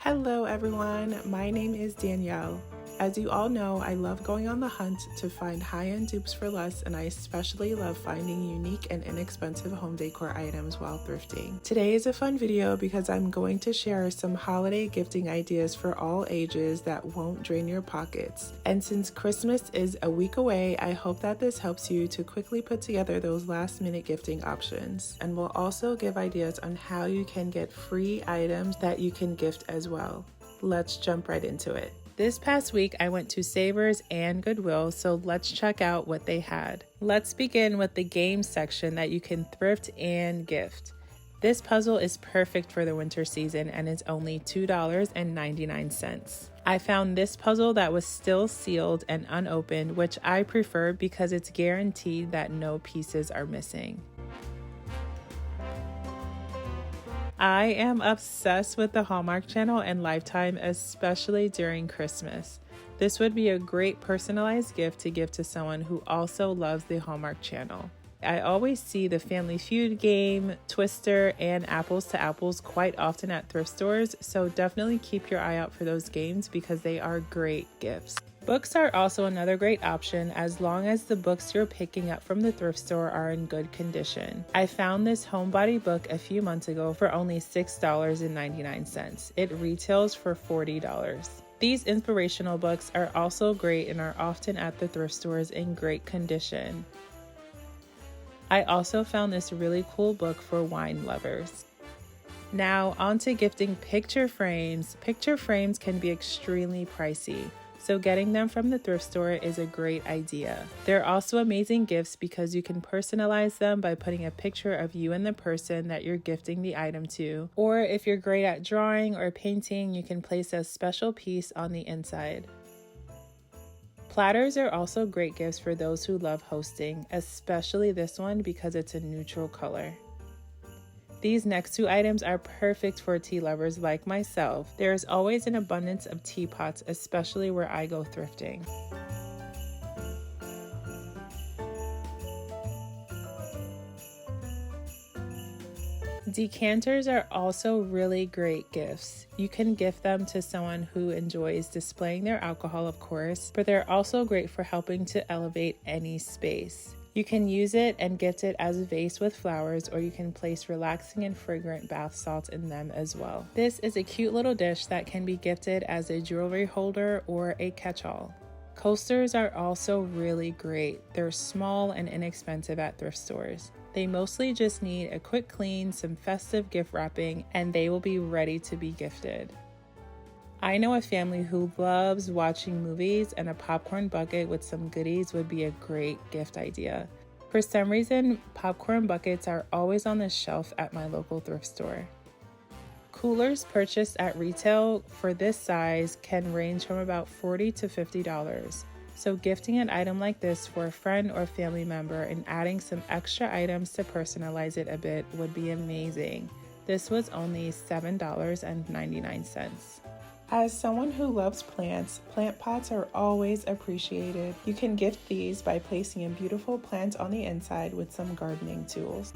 Hello everyone, my name is Danielle. As you all know, I love going on the hunt to find high-end dupes for less, and I especially love finding unique and inexpensive home decor items while thrifting. Today is a fun video because I'm going to share some holiday gifting ideas for all ages that won't drain your pockets. And since Christmas is a week away, I hope that this helps you to quickly put together those last-minute gifting options. And we'll also give ideas on how you can get free items that you can gift as well. Let's jump right into it. This past week, I went to Savers and Goodwill, so let's check out what they had. Let's begin with the game section that you can thrift and gift. This puzzle is perfect for the winter season and is only $2.99. I found this puzzle that was still sealed and unopened, which I prefer because it's guaranteed that no pieces are missing. I am obsessed with the Hallmark Channel and Lifetime, especially during Christmas. This would be a great personalized gift to give to someone who also loves the Hallmark Channel. I always see the Family Feud game, Twister, and Apples to Apples quite often at thrift stores, so definitely keep your eye out for those games because they are great gifts. Books are also another great option as long as the books you're picking up from the thrift store are in good condition. I found this homebody book a few months ago for only $6.99. It retails for $40. These inspirational books are also great and are often at the thrift stores in great condition. I also found this really cool book for wine lovers. Now on to gifting picture frames. Picture frames can be extremely pricey, so getting them from the thrift store is a great idea. They're also amazing gifts because you can personalize them by putting a picture of you and the person that you're gifting the item to. Or if you're great at drawing or painting, you can place a special piece on the inside. Platters are also great gifts for those who love hosting, especially this one because it's a neutral color. These next two items are perfect for tea lovers like myself. There is always an abundance of teapots, especially where I go thrifting. Decanters are also really great gifts. You can gift them to someone who enjoys displaying their alcohol, of course, but they're also great for helping to elevate any space. You can use it and gift it as a vase with flowers, or you can place relaxing and fragrant bath salts in them as well. This is a cute little dish that can be gifted as a jewelry holder or a catch-all. Coasters are also really great. They're small and inexpensive at thrift stores. They mostly just need a quick clean, some festive gift wrapping, and they will be ready to be gifted. I know a family who loves watching movies, and a popcorn bucket with some goodies would be a great gift idea. For some reason, popcorn buckets are always on the shelf at my local thrift store. Coolers purchased at retail for this size can range from about $40 to $50. So gifting an item like this for a friend or family member and adding some extra items to personalize it a bit would be amazing. This was only $7.99. As someone who loves plants, plant pots are always appreciated. You can gift these by placing a beautiful plant on the inside with some gardening tools.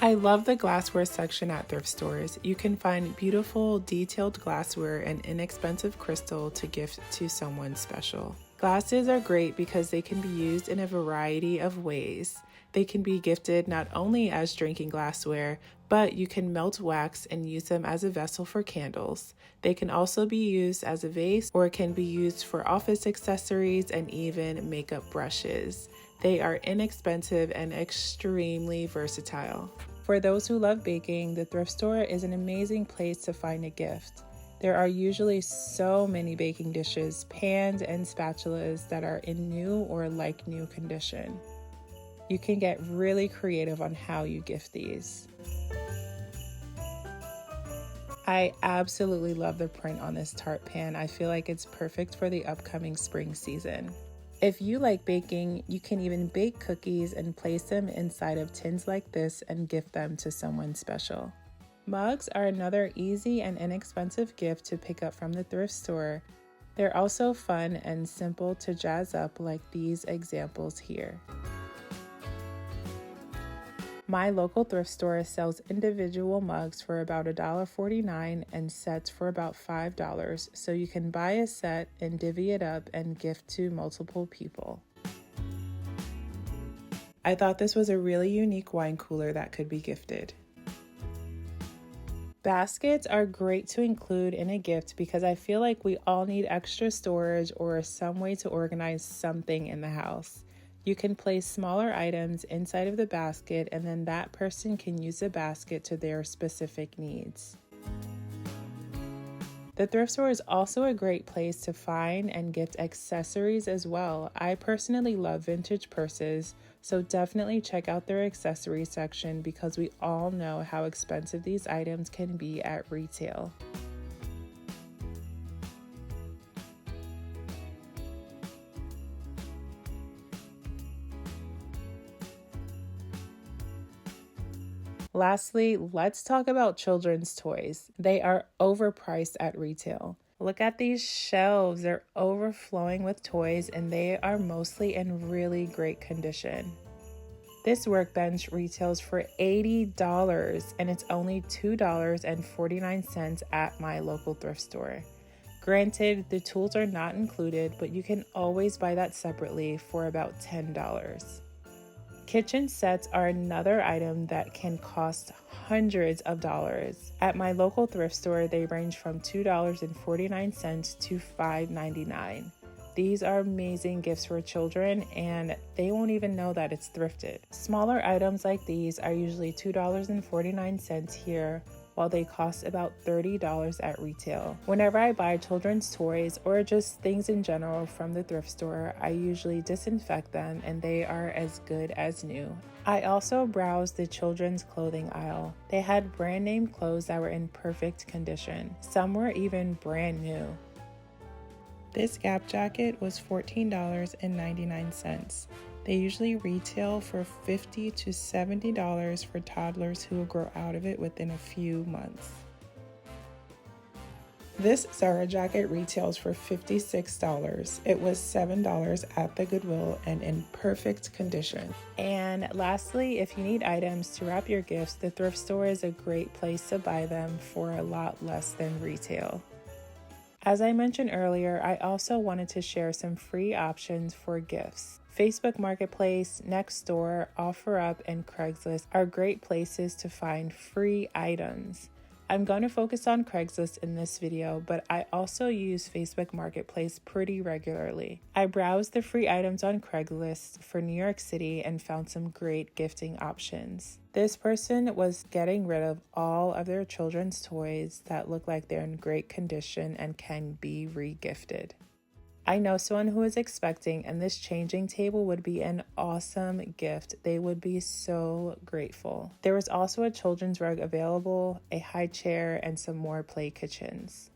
I love the glassware section at thrift stores. You can find beautiful, detailed glassware and inexpensive crystal to gift to someone special. Glasses are great because they can be used in a variety of ways. They can be gifted not only as drinking glassware, but you can melt wax and use them as a vessel for candles. They can also be used as a vase, or can be used for office accessories and even makeup brushes. They are inexpensive and extremely versatile. For those who love baking, the thrift store is an amazing place to find a gift. There are usually so many baking dishes, pans, and spatulas that are in new or like new condition. You can get really creative on how you gift these. I absolutely love the print on this tart pan. I feel like it's perfect for the upcoming spring season. If you like baking, you can even bake cookies and place them inside of tins like this and gift them to someone special. Mugs are another easy and inexpensive gift to pick up from the thrift store. They're also fun and simple to jazz up like these examples here. My local thrift store sells individual mugs for about $1.49 and sets for about $5, so you can buy a set and divvy it up and gift to multiple people. I thought this was a really unique wine cooler that could be gifted. Baskets are great to include in a gift because I feel like we all need extra storage or some way to organize something in the house. You can place smaller items inside of the basket, and then that person can use the basket to their specific needs. The thrift store is also a great place to find and gift accessories as well. I personally love vintage purses, so definitely check out their accessories section because we all know how expensive these items can be at retail. Lastly, let's talk about children's toys. They are overpriced at retail. Look at these shelves. They're overflowing with toys and they are mostly in really great condition. This workbench retails for $80 and it's only $2.49 at my local thrift store. Granted, the tools are not included, but you can always buy that separately for about $10. Kitchen sets are another item that can cost hundreds of dollars. At my local thrift store, they range from $2.49 to $5.99. These are amazing gifts for children and they won't even know that it's thrifted. Smaller items like these are usually $2.49 here, while they cost about $30 at retail. Whenever I buy children's toys or just things in general from the thrift store, I usually disinfect them and they are as good as new. I also browsed the children's clothing aisle. They had brand name clothes that were in perfect condition. Some were even brand new. This Gap jacket was $14.99. They usually retail for $50 to $70 for toddlers who will grow out of it within a few months. This Zara jacket retails for $56. It was $7 at the Goodwill and in perfect condition. And lastly, if you need items to wrap your gifts, the thrift store is a great place to buy them for a lot less than retail. As I mentioned earlier, I also wanted to share some free options for gifts. Facebook Marketplace, Nextdoor, OfferUp, and Craigslist are great places to find free items. I'm going to focus on Craigslist in this video, but I also use Facebook Marketplace pretty regularly. I browsed the free items on Craigslist for New York City and found some great gifting options. This person was getting rid of all of their children's toys that look like they're in great condition and can be re-gifted. I know someone who is expecting, and this changing table would be an awesome gift. They would be so grateful. There was also a children's rug available, a high chair, and some more play kitchens.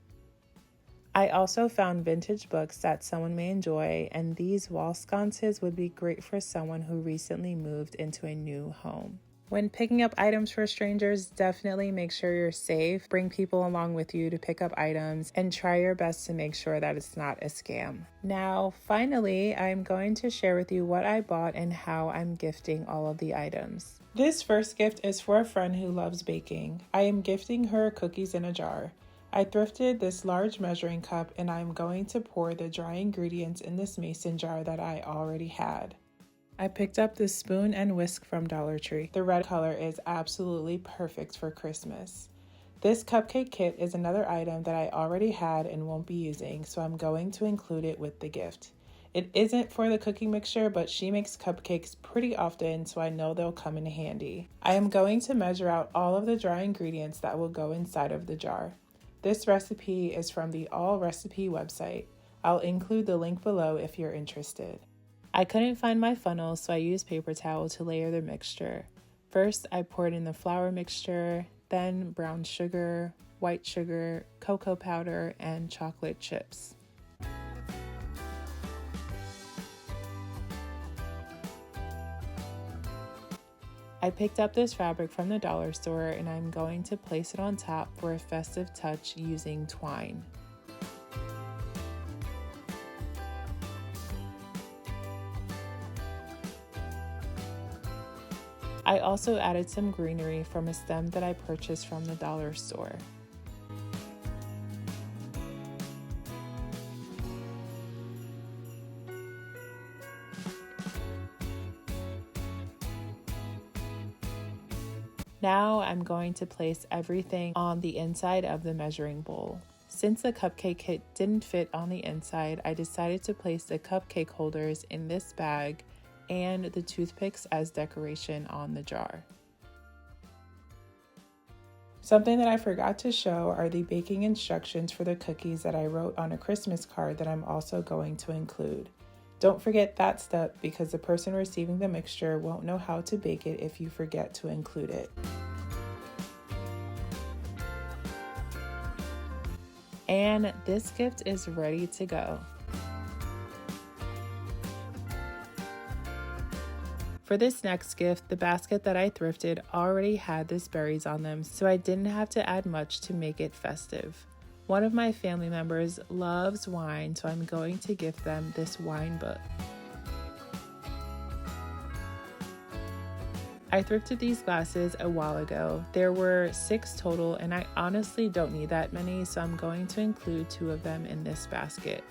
I also found vintage books that someone may enjoy, and these wall sconces would be great for someone who recently moved into a new home. When picking up items for strangers, definitely make sure you're safe. Bring people along with you to pick up items and try your best to make sure that it's not a scam. Now, finally, I'm going to share with you what I bought and how I'm gifting all of the items. This first gift is for a friend who loves baking. I am gifting her cookies in a jar. I thrifted this large measuring cup and I'm going to pour the dry ingredients in this mason jar that I already had. I picked up this spoon and whisk from Dollar Tree. The red color is absolutely perfect for Christmas. This cupcake kit is another item that I already had and won't be using, so I'm going to include it with the gift. It isn't for the cooking mixture, but she makes cupcakes pretty often, so I know they'll come in handy. I am going to measure out all of the dry ingredients that will go inside of the jar. This recipe is from the All Recipe website. I'll include the link below if you're interested. I couldn't find my funnel, so I used paper towel to layer the mixture. First, I poured in the flour mixture, then brown sugar, white sugar, cocoa powder, and chocolate chips. I picked up this fabric from the dollar store and I'm going to place it on top for a festive touch using twine. I also added some greenery from a stem that I purchased from the dollar store. Now I'm going to place everything on the inside of the measuring bowl. Since the cupcake kit didn't fit on the inside, I decided to place the cupcake holders in this bag and the toothpicks as decoration on the jar. Something that I forgot to show are the baking instructions for the cookies that I wrote on a Christmas card that I'm also going to include. Don't forget that step because the person receiving the mixture won't know how to bake it if you forget to include it. And this gift is ready to go. For this next gift, the basket that I thrifted already had this berries on them, so I didn't have to add much to make it festive. One of my family members loves wine, so I'm going to gift them this wine book. I thrifted these glasses a while ago. There were 6 total, and I honestly don't need that many, so I'm going to include 2 of them in this basket.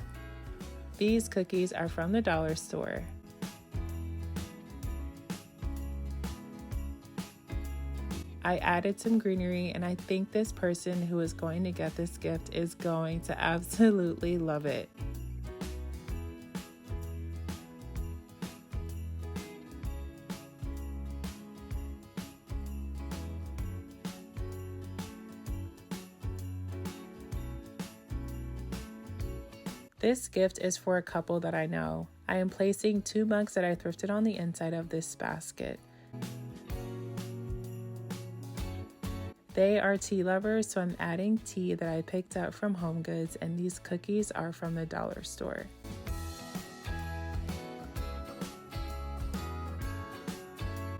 These cookies are from the dollar store. I added some greenery, and I think this person who is going to get this gift is going to absolutely love it. This gift is for a couple that I know. I am placing 2 mugs that I thrifted on the inside of this basket. They are tea lovers, so I'm adding tea that I picked up from HomeGoods, and these cookies are from the dollar store.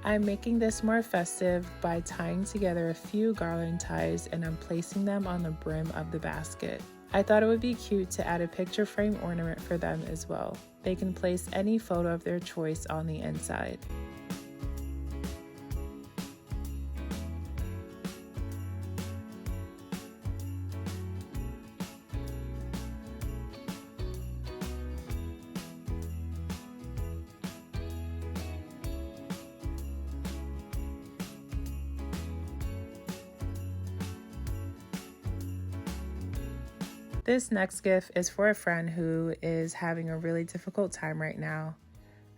I'm making this more festive by tying together a few garland ties, and I'm placing them on the brim of the basket. I thought it would be cute to add a picture frame ornament for them as well. They can place any photo of their choice on the inside. This next gift is for a friend who is having a really difficult time right now.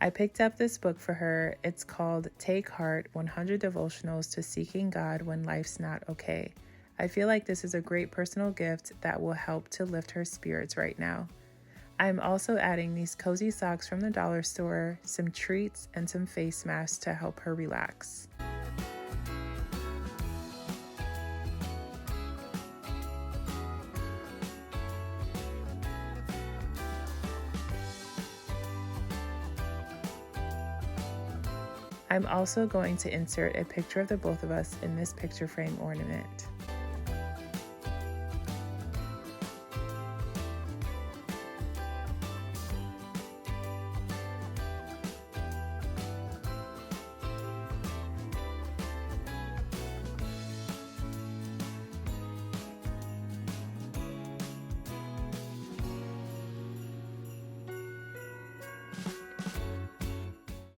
I picked up this book for her. It's called Take Heart: 100 Devotionals to Seeking God When Life's Not Okay. I feel like this is a great personal gift that will help to lift her spirits right now. I'm also adding these cozy socks from the dollar store, some treats, and some face masks to help her relax. I'm also going to insert a picture of the both of us in this picture frame ornament.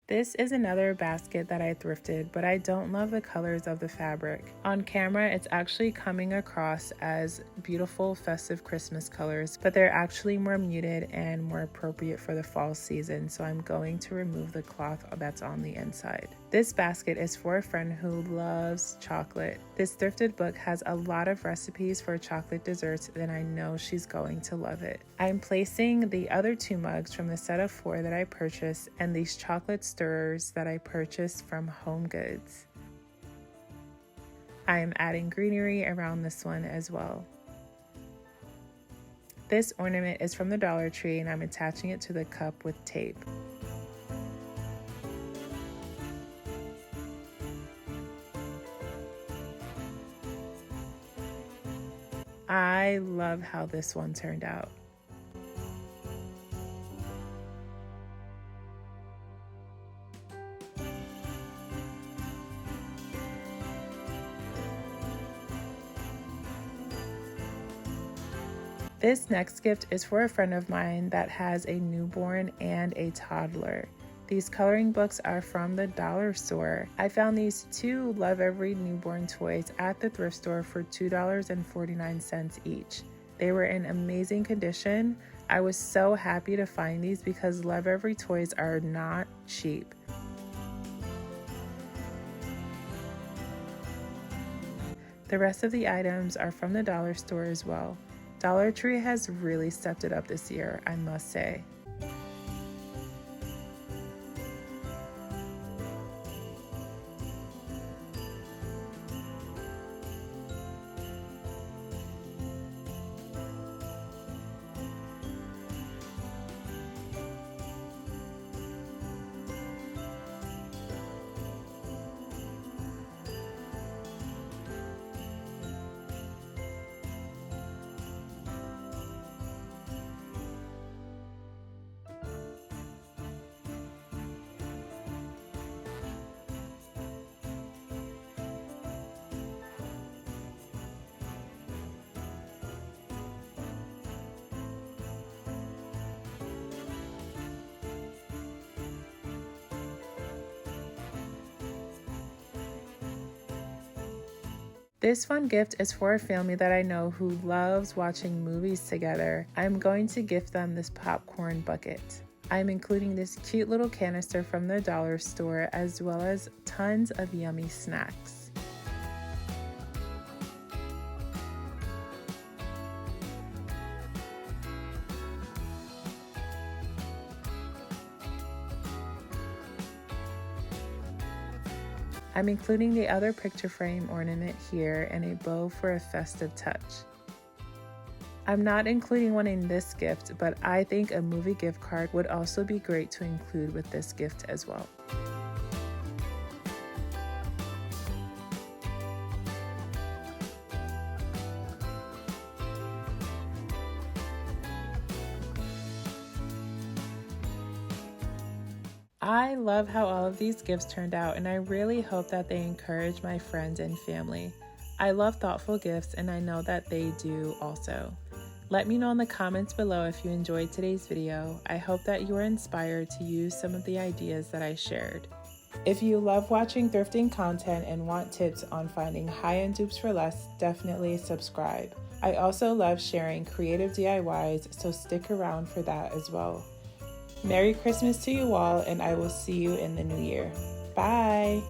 This is another basket that I thrifted, but I don't love the colors of the fabric. On camera, it's actually coming across as beautiful festive Christmas colors, but they're actually more muted and more appropriate for the fall season, so I'm going to remove the cloth that's on the inside. This basket is for a friend who loves chocolate. This thrifted book has a lot of recipes for chocolate desserts, and I know she's going to love it. I'm placing the other 2 mugs from the set of 4 that I purchased and these chocolate stirrers that I purchased from HomeGoods. I am adding greenery around this one as well. This ornament is from the Dollar Tree, and I'm attaching it to the cup with tape. I love how this one turned out. This next gift is for a friend of mine that has a newborn and a toddler. These coloring books are from the dollar store. I found these 2 Love Every newborn toys at the thrift store for $2.49 each. They were in amazing condition. I was so happy to find these because Love Every toys are not cheap. The rest of the items are from the dollar store as well. Dollar Tree has really stepped it up this year, I must say. This fun gift is for a family that I know who loves watching movies together. I'm going to gift them this popcorn bucket. I'm including this cute little canister from the dollar store as well as tons of yummy snacks. I'm including the other picture frame ornament here and a bow for a festive touch. I'm not including one in this gift, but I think a movie gift card would also be great to include with this gift as well. I love how all of these gifts turned out, and I really hope that they encourage my friends and family. I love thoughtful gifts, and I know that they do also. Let me know in the comments below if you enjoyed today's video. I hope that you are inspired to use some of the ideas that I shared. If you love watching thrifting content and want tips on finding high-end dupes for less, definitely subscribe. I also love sharing creative DIYs, so stick around for that as well. Merry Christmas to you all, and I will see you in the new year. Bye!